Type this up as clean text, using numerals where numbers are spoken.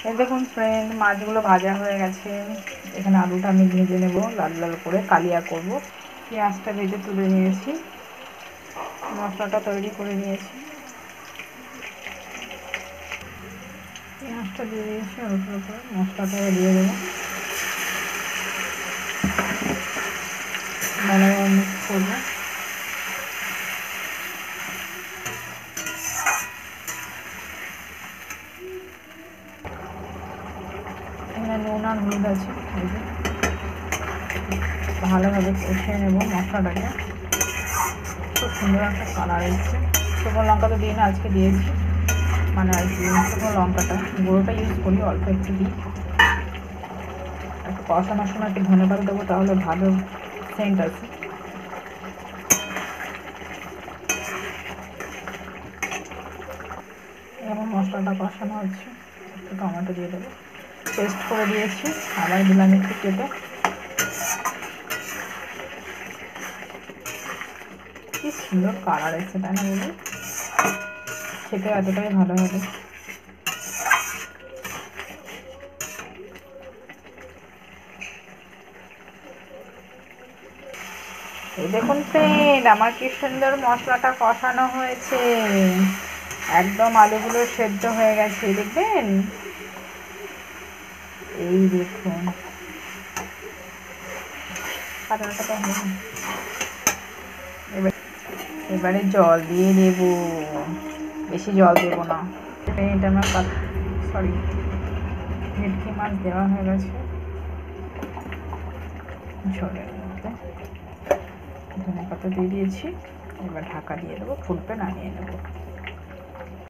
এই দেখুন ফ্রেন্ড, মাছগুলো ভাজা হয়ে গেছে। এখানে আলুটা আমি ভেজে নেব, লাল লাল করে কালিয়া করব। পেঁয়াজটা ভেজে তুলে নিয়েছি, মশলাটা তৈরি করে নিয়েছি। পেঁয়াজটা দিয়ে দিয়েছি, অল্প করে মশলাটা দিয়ে দেবো, ভালোভাবে মিক্স করবো। এখানে নুন আর হলুদ আছে, ভালোভাবে কষিয়ে নেব মশলাটাকে। খুব সুন্দর একটা কালার এসছে। শুকনো লঙ্কা তো দিই না, আজকে দিয়েছি, মানে আর কি শুকনো লঙ্কাটা গুঁড়োটা ইউজ করি, অল্প একটু দিই। একটু কষানোর সময় একটু ধনে পাতা দেবো, তাহলে ভালো সেন্ট আছে। এরকম মশলাটা কষানো হচ্ছে, একটু টমেটো দিয়ে দেবো, পেস্ট করে দিয়েছি, আবার দিলাম একটু কেটে। কি সুন্দর কালার এসেছে, তাই না বলি? খেতে এতটাই ভালো হবে। এই দেখুন ফ্রেন্ড, আমার কি সুন্দর মশলাটা কষানো হয়েছে, একদম আলুগুলো সেদ্ধ হয়ে গেছে, দেখবেন? এই দেখুন, এবারে জল দিয়ে দেব, বেশি জল দেব না। এটা আমার ভেটকি মাছ দেওয়া হয়ে গেছে ঝোলের মধ্যে, ধনে পাতা দিয়ে দিয়েছি। এবার ঢাকা দিয়ে দেবো, ফুটবে, নামিয়ে নেবো।